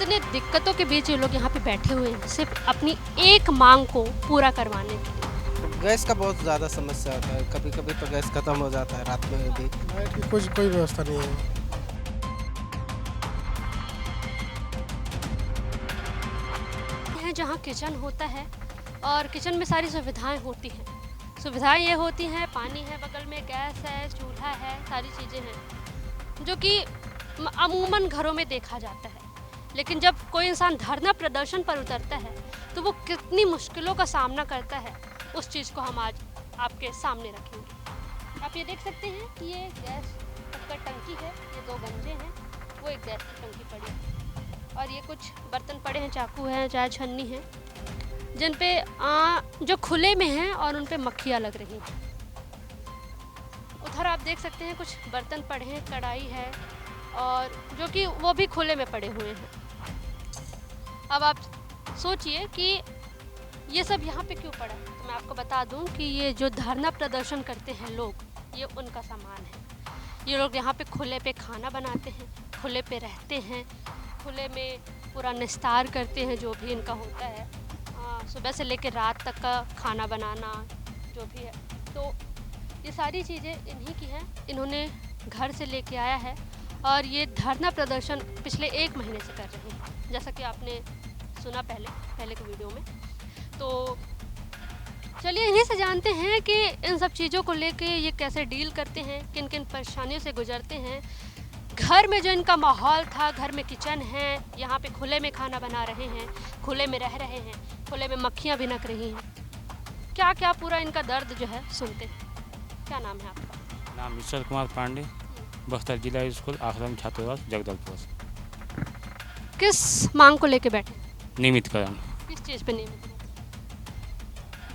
इतने दिक्कतों के बीच ये लोग यहाँ पे बैठे हुए हैं सिर्फ अपनी एक मांग को पूरा करवाने के लिए। गैस का बहुत ज़्यादा समस्या होता है, कभी कभी तो गैस ख़त्म हो जाता है रात में भी। लाइट की कुछ कोई व्यवस्था नहीं है। है जहाँ किचन होता है और किचन में सारी सुविधाएं होती हैं। सुविधाएं ये होती हैं, पानी है बगल में, गैस है, चूल्हा है, सारी चीज़ें हैं जो कि अमूमन घरों में देखा जाता है। लेकिन जब कोई इंसान धरना प्रदर्शन पर उतरता है तो वो कितनी मुश्किलों का सामना करता है, उस चीज़ को हम आज आपके सामने रखेंगे। आप ये देख सकते हैं कि ये गैस का टंकी है, ये 2 गंजे हैं, वो एक गैस की टंकी पड़ी है और ये कुछ बर्तन पड़े हैं, चाकू है, चाय छन्नी है, जिन पे जो खुले में हैं और उन पे मक्खियाँ लग रही हैं। उधर आप देख सकते हैं कुछ बर्तन पड़े हैं, कढ़ाई है और जो कि वो भी खुले में पड़े हुए हैं। अब आप सोचिए कि ये सब यहाँ पे क्यों पड़ा है। तो मैं आपको बता दूं कि ये जो धरना प्रदर्शन करते हैं लोग, ये उनका सामान है। ये लोग यहाँ पे खुले पे खाना बनाते हैं, खुले पे रहते हैं, खुले में पूरा निस्तार करते हैं जो भी इनका होता है, सुबह से लेकर रात तक का खाना बनाना जो भी है। तो ये सारी चीज़ें इन्हीं की हैं, इन्होंने घर से लेके आया है और ये धरना प्रदर्शन पिछले 1 महीने से कर रहे हैं, जैसा कि आपने सुना पहले के वीडियो में। तो चलिए इन्हीं से जानते हैं कि इन सब चीज़ों को लेके ये कैसे डील करते हैं, किन किन परेशानियों से गुजरते हैं। घर में जो इनका माहौल था, घर में किचन है, यहाँ पे खुले में खाना बना रहे हैं, खुले में रह रहे हैं, खुले में मक्खियाँ भिनक रही हैं, क्या क्या पूरा इनका दर्द जो है सुनते हैं। क्या नाम है आपका? नाम ईश्वर कुमार पांडे, बस्तर जिला स्कूल आश्रम छात्रावास जगदलपुर। किस मांग को लेके बैठे? नियमितकरण। किस चीज़ पे नियमित?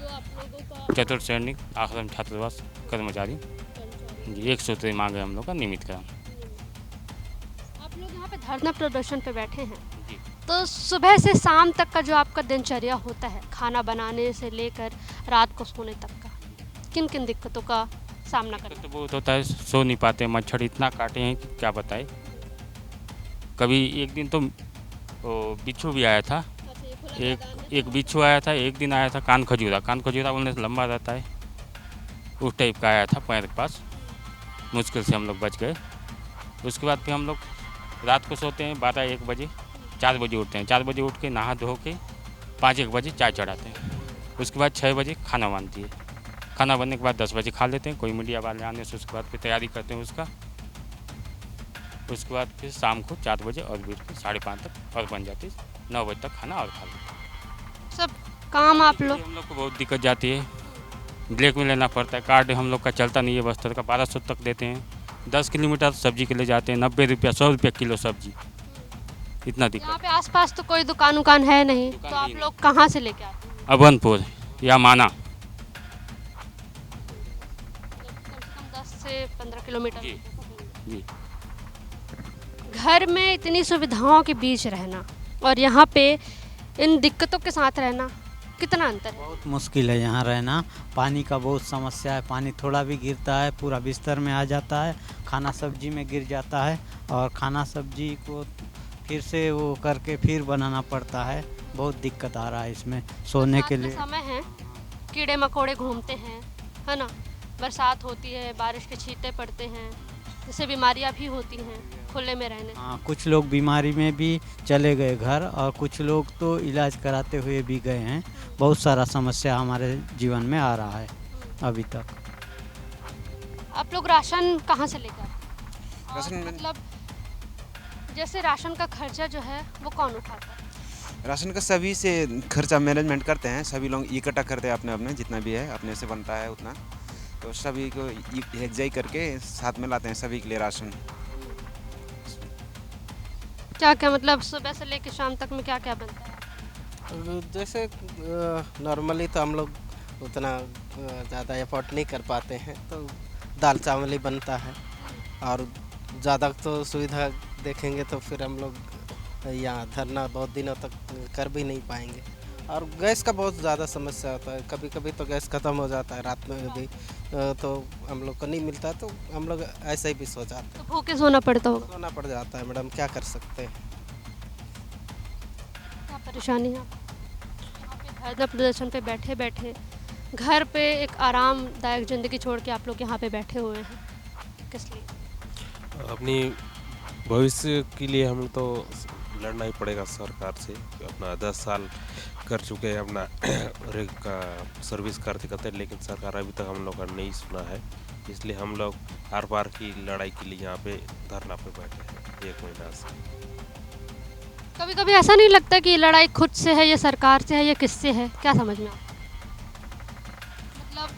जो आप लोगों का चतुर्थ श्रेणी आश्रम छात्रावास कर्मचारी जी, 1 सूत्री मांग है हम लोग का नियमितकरण। आप लोग यहाँ पे धरना प्रदर्शन पे बैठे हैं, जी। तो सुबह से शाम तक का जो आपका दिनचर्या होता है, खाना बनाने से लेकर रात को सोने तक का, किन किन दिक्कतों का सामना करना? तो बहुत होता है, सो नहीं पाते, मच्छर इतना काटे हैं कि क्या बताए। कभी एक दिन तो बिच्छू भी आया था, एक बिच्छू आया था, एक दिन आया था कान खजूरा बोलने से लंबा रहता है, उस टाइप का आया था पैर के पास। मुश्किल से हम लोग बच गए। उसके बाद फिर हम लोग रात को सोते हैं 12-1 बजे, 4 बजे उठते हैं। 4 बजे उठ के नहा धो के 5-1 बजे चाय चढ़ाते हैं। उसके बाद 6 बजे खाना बनती है। खाना बनने के बाद 10 बजे खा लेते हैं, कोई मीडिया वाले आने से उसके बाद फिर तैयारी करते हैं उसका। उसके बाद फिर शाम को 4 बजे और फिर 5:30 तक और बन जाती है, 9 बजे तक खाना और खा लेते हैं। सब काम आप लोग? हम लोग को बहुत दिक्कत जाती है, ब्लैक में लेना पड़ता है, कार्ड हम लोग का चलता नहीं है, बस्तर का 1200 तक देते हैं। 10 किलोमीटर सब्जी के लिए जाते हैं, 90 रुपया 100 रुपया किलो सब्जी, इतना दिक्कत। यहाँ पे आसपास तो कोई दुकान उकान है नहीं, तो आप लोग कहाँ से लेके आते हैं? अभनपुर या माना, कम से कम 10 से 15 किलोमीटर। जी जी। घर में इतनी सुविधाओं के बीच रहना और यहाँ पे इन दिक्कतों के साथ रहना, कितना अंतर है? बहुत मुश्किल है यहाँ रहना। पानी का बहुत समस्या है, पानी थोड़ा भी गिरता है पूरा बिस्तर में आ जाता है, खाना सब्जी में गिर जाता है और खाना सब्जी को फिर से वो करके फिर बनाना पड़ता है। बहुत दिक्कत आ रहा है इसमें सोने के लिए। समय है, कीड़े मकोड़े घूमते हैं, है ना, बरसात होती है, बारिश के छींटे पड़ते हैं, जिससे बीमारियाँ भी होती हैं खुले में रहने। हाँ, कुछ लोग बीमारी में भी चले गए घर और कुछ लोग तो इलाज कराते हुए भी गए हैं। बहुत सारा समस्या हमारे जीवन में आ रहा है अभी तक। आप लोग राशन कहाँ से लेकर आते हैं? राशन में- मतलब जैसे राशन का खर्चा जो है वो कौन उठाता है? राशन का सभी से खर्चा मैनेजमेंट करते हैं, सभी लोग इकट्ठा करते हैं अपने अपने, जितना भी है अपने से बनता है उतना, तो सभी को एकजाई करके साथ में लाते हैं सभी के लिए राशन। क्या क्या मतलब सुबह से लेकर शाम तक में क्या क्या बनता है? जैसे नॉर्मली तो हम लोग उतना ज़्यादा एफर्ट नहीं कर पाते हैं, तो दाल चावल ही बनता है। और ज़्यादा तो सुविधा देखेंगे तो फिर हम लोग यहाँ धरना बहुत दिनों तक कर भी नहीं पाएंगे। और गैस का बहुत ज़्यादा समस्या होता है, कभी कभी तो गैस ख़त्म हो जाता है रात में भी, तो हम लोग को नहीं मिलता, तो हम लोग ऐसे ही भी सो जाते हैं। तो भूखे सोना पड़ता होगा। सोना पड़ जाता है मैडम, क्या कर सकते हैं। परेशानी है यहाँ पे धरना प्रदर्शन पे बैठे बैठे घर पे एक आरामदायक ज़िंदगी छोड़ के आप लोग यहाँ पे बैठे हुए हैं, किस लिए? अपनी भविष्य के लिए हम तो लड़ना ही पड़ेगा सरकार से। अपना 10 साल कर चुके हैं अपना रेग का सर्विस करते करते, लेकिन सरकार अभी तक हम लोग का नहीं सुना है। इसलिए हम लोग हर बार की लड़ाई के लिए यहाँ पे धरना पे बैठे हैं 1 महीना से। कभी कभी ऐसा नहीं लगता कि ये लड़ाई खुद से है, ये सरकार से है, ये किससे है? क्या समझ में आता? मतलब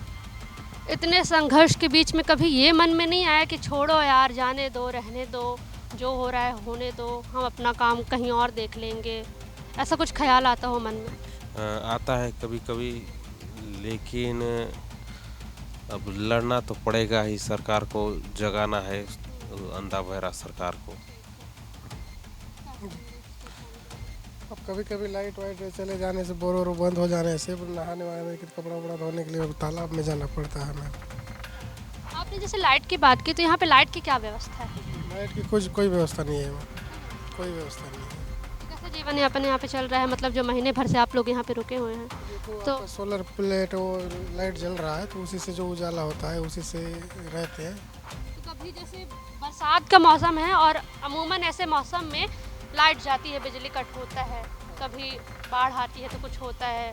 इतने संघर्ष के बीच में कभी ये मन में नहीं आया कि छोड़ो यार, जाने दो, रहने दो, जो हो रहा है होने दो, हम अपना काम कहीं और देख लेंगे, ऐसा कुछ ख्याल आता हो मन में? आता है कभी कभी, लेकिन अब लड़ना तो पड़ेगा ही। सरकार को जगाना है, अंधा बहरा सरकार को। अब कभी कभी लाइट वाइट चले जाने से, बोर बंद हो जाने से, नहाने वहाने के कपड़ा वपड़ा धोने के लिए तालाब में जाना पड़ता है हमें। आपने जैसे लाइट की बात की, तो यहाँ पे लाइट की क्या व्यवस्था है? लाइट की कोई व्यवस्था नहीं है, कोई व्यवस्था नहीं है। कैसे जीवन यापन यहाँ पे चल रहा है? मतलब जो महीने भर से आप लोग यहाँ पे रुके हुए हैं, तो सोलर प्लेट वो लाइट जल रहा है, तो उसी से जो उजाला होता है उसी से रहते हैं। तो कभी जैसे बरसात का मौसम है और अमूमन ऐसे मौसम में लाइट जाती है, बिजली कट होता है, कभी बाढ़ आती है तो कुछ होता है,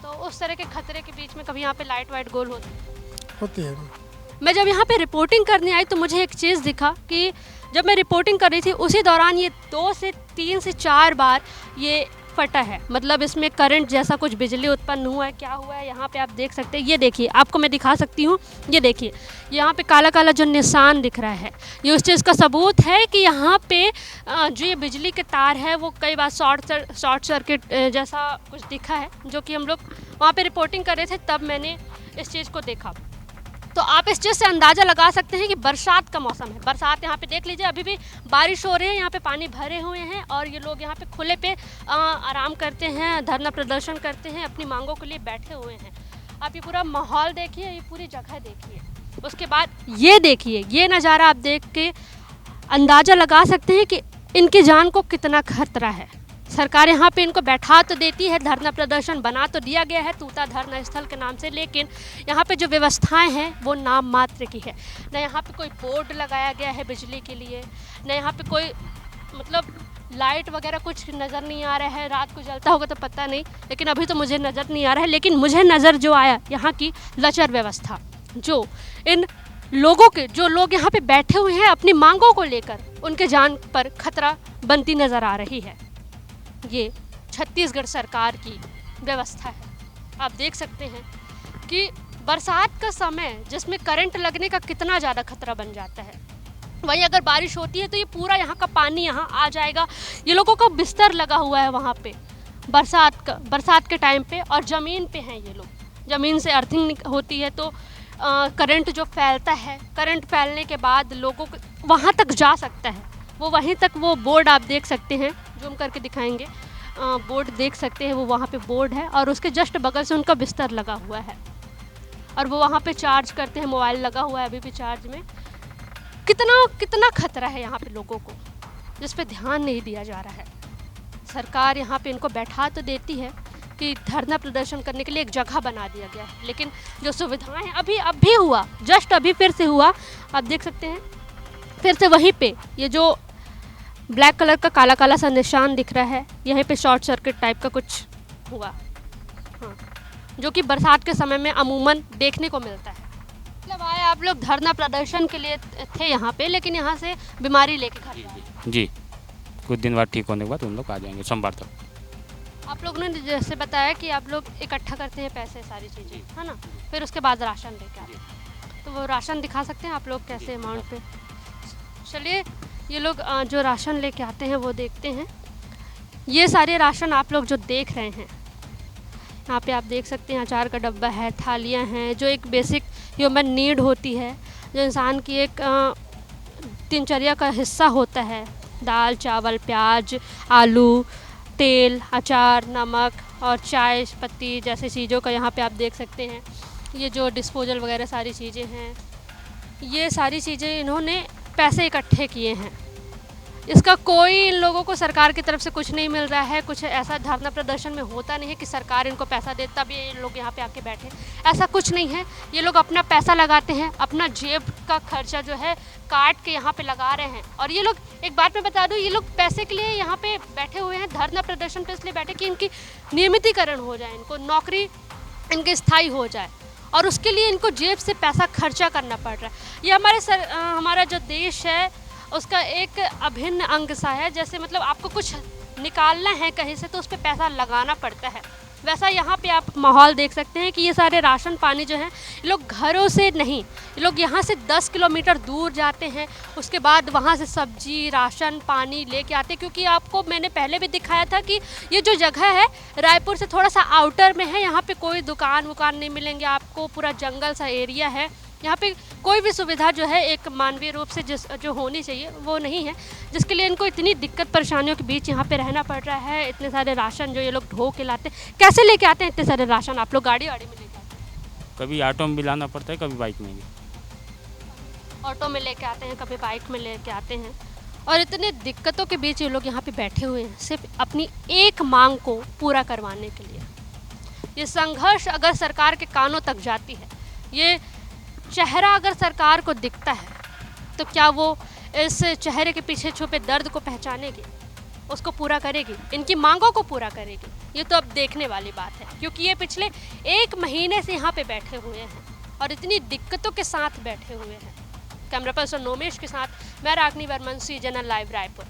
तो उस तरह के खतरे के बीच में कभी यहाँ पे लाइट वाइट गोल होती है। मैं जब यहाँ पे रिपोर्टिंग करने आई तो मुझे एक चीज़ दिखा कि जब मैं रिपोर्टिंग कर रही थी उसी दौरान ये 2 से 3 से 4 बार ये फटा है। मतलब इसमें करंट जैसा कुछ बिजली उत्पन्न हुआ है, क्या हुआ है यहाँ पे आप देख सकते हैं। ये देखिए, आपको मैं दिखा सकती हूँ, ये देखिए यहाँ पे काला काला जो निशान दिख रहा है, ये उस चीज़ का सबूत है कि यहाँ पे जो ये बिजली के तार है वो कई बार शॉर्ट सर्किट जैसा कुछ दिखा है, जो कि हम लोग वहाँ पे रिपोर्टिंग कर रहे थे तब मैंने इस चीज़ को देखा। तो आप इस चीज़ से अंदाज़ा लगा सकते हैं कि बरसात का मौसम है। बरसात यहाँ पे देख लीजिए, अभी भी बारिश हो रही है, यहाँ पे पानी भरे हुए हैं और ये लोग यहाँ पे खुले पे आराम करते हैं, धरना प्रदर्शन करते हैं, अपनी मांगों के लिए बैठे हुए हैं। आप ये पूरा माहौल देखिए, ये पूरी जगह देखिए, उसके बाद ये देखिए, ये नज़ारा आप देख के अंदाज़ा लगा सकते हैं कि इनकी जान को कितना खतरा है। सरकार यहाँ पे इनको बैठा तो देती है, धरना प्रदर्शन बना तो दिया गया है तूता धरना स्थल के नाम से, लेकिन यहाँ पे जो व्यवस्थाएं हैं वो नाम मात्र की है। न यहाँ पे कोई बोर्ड लगाया गया है बिजली के लिए, न यहाँ पे कोई मतलब लाइट वगैरह कुछ नज़र नहीं आ रहा है। रात को जलता होगा तो पता नहीं, लेकिन अभी तो मुझे नज़र नहीं आ रहा है। लेकिन मुझे नज़र जो आया, यहाँ की लचर व्यवस्था, जो इन लोगों के, जो लोग यहाँ पे बैठे हुए हैं अपनी मांगों को लेकर, उनके जान पर खतरा बनती नज़र आ रही है। ये छत्तीसगढ़ सरकार की व्यवस्था है। आप देख सकते हैं कि बरसात का समय जिसमें करंट लगने का कितना ज़्यादा खतरा बन जाता है, वहीं अगर बारिश होती है तो ये पूरा यहाँ का पानी यहाँ आ जाएगा। ये लोगों का बिस्तर लगा हुआ है वहाँ पे बरसात के टाइम पे, और ज़मीन पे हैं ये लोग, ज़मीन से अर्थिंग होती है तो करंट जो फैलता है, करंट फैलने के बाद लोगों को वहाँ तक जा सकता है, वो वहीं तक, वो बोर्ड आप देख सकते हैं, जूम करके दिखाएंगे, बोर्ड देख सकते हैं, वो वहाँ पे बोर्ड है और उसके जस्ट बगल से उनका बिस्तर लगा हुआ है और वो वहाँ पे चार्ज करते हैं, मोबाइल लगा हुआ है अभी भी चार्ज में। कितना खतरा है यहाँ पे लोगों को, जिस पे ध्यान नहीं दिया जा रहा है। सरकार यहाँ पे इनको बैठा तो देती है कि धरना प्रदर्शन करने के लिए एक जगह बना दिया गया है, लेकिन जो सुविधाएं हैं, अब भी हुआ, जस्ट अभी फिर से हुआ, आप देख सकते हैं, फिर से वहीं पे ये जो ब्लैक कलर का काला काला सा निशान दिख रहा है, यहीं पे शॉर्ट सर्किट टाइप का कुछ हुआ, हाँ, जो कि बरसात के समय में अमूमन देखने को मिलता है। मतलब आए आप लोग धरना प्रदर्शन के लिए थे यहाँ पे, लेकिन यहाँ से बीमारी लेके घर जा रहे हैं। जी, कुछ दिन बाद ठीक होने के बाद उन लोग आ जाएंगे सोमवार तक। आप लोगों ने जैसे बताया कि आप लोग इकट्ठा करते हैं पैसे, सारी चीज़ें, है ना, फिर उसके बाद राशन लेके आते हैं, तो वो राशन दिखा सकते हैं आप लोग कैसे अमाउंट पे? चलिए, ये लोग जो राशन लेके आते हैं वो देखते हैं। ये सारे राशन आप लोग जो देख रहे हैं, यहाँ पे आप देख सकते हैं, अचार का डब्बा है, थालियाँ हैं, जो एक बेसिक ह्यूमन नीड होती है, जो इंसान की एक दिनचर्या का हिस्सा होता है। दाल, चावल, प्याज, आलू, तेल, अचार, नमक और चाय पत्ती जैसी चीज़ों का यहाँ पे आप देख सकते हैं। ये जो डिस्पोजल वगैरह सारी चीज़ें हैं, ये सारी चीज़ें इन्होंने पैसे इकट्ठे किए हैं। इसका कोई इन लोगों को सरकार की तरफ से कुछ नहीं मिल रहा है। कुछ ऐसा धरना प्रदर्शन में होता नहीं है कि सरकार इनको पैसा दे तब ये लोग यहाँ पे आके बैठे, ऐसा कुछ नहीं है। ये लोग अपना पैसा लगाते हैं, अपना जेब का खर्चा जो है काट के यहाँ पे लगा रहे हैं। और ये लोग, एक बात मैं बता दूँ, ये लोग पैसे के लिए यहाँ पे बैठे हुए हैं, धरना प्रदर्शन पे इसलिए बैठे कि इनकी नियमितीकरण हो जाए, इनको नौकरी इनकी स्थायी हो जाए, और उसके लिए इनको जेब से पैसा खर्चा करना पड़ रहा है। ये हमारा जो देश है उसका एक अभिन्न अंग सा है। जैसे मतलब आपको कुछ निकालना है कहीं से तो उस पर पैसा लगाना पड़ता है, वैसा यहाँ पे आप माहौल देख सकते हैं कि ये सारे राशन पानी जो है, ये लोग घरों से नहीं, ये लोग यहाँ से 10 किलोमीटर दूर जाते हैं, उसके बाद वहाँ से सब्जी राशन पानी लेके आते हैं। क्योंकि आपको मैंने पहले भी दिखाया था कि ये जो जगह है रायपुर से थोड़ा सा आउटर में है, यहाँ पे कोई दुकान वुकान नहीं मिलेंगे आपको, पूरा जंगल सा एरिया है। यहाँ पे कोई भी सुविधा जो है एक मानवीय रूप से जो होनी चाहिए वो नहीं है, जिसके लिए इनको इतनी दिक्कत परेशानियों के बीच यहाँ पे रहना पड़ रहा है। इतने सारे राशन जो ये लोग ढो के लाते हैं, कैसे लेके आते हैं इतने सारे राशन? आप लोग गाड़ी वाड़ी में लेके आते हैं? कभी ऑटो में भी लाना पड़ता है, कभी बाइक में भी। ऑटो में लेके आते हैं, कभी बाइक में लेके आते हैं, और इतने दिक्कतों के बीच ये लोग यहाँ पे बैठे हुए हैं सिर्फ अपनी एक मांग को पूरा करवाने के लिए। ये संघर्ष अगर सरकार के कानों तक जाती है, ये चेहरा अगर सरकार को दिखता है, तो क्या वो इस चेहरे के पीछे छुपे दर्द को पहचानेगी, उसको पूरा करेगी, इनकी मांगों को पूरा करेगी? ये तो अब देखने वाली बात है, क्योंकि ये पिछले 1 महीने से यहाँ पे बैठे हुए हैं और इतनी दिक्कतों के साथ बैठे हुए हैं। कैमरा पर्सन नोमेश के साथ मैं रागनी वर्मन, CGNN लाइव रायपुर।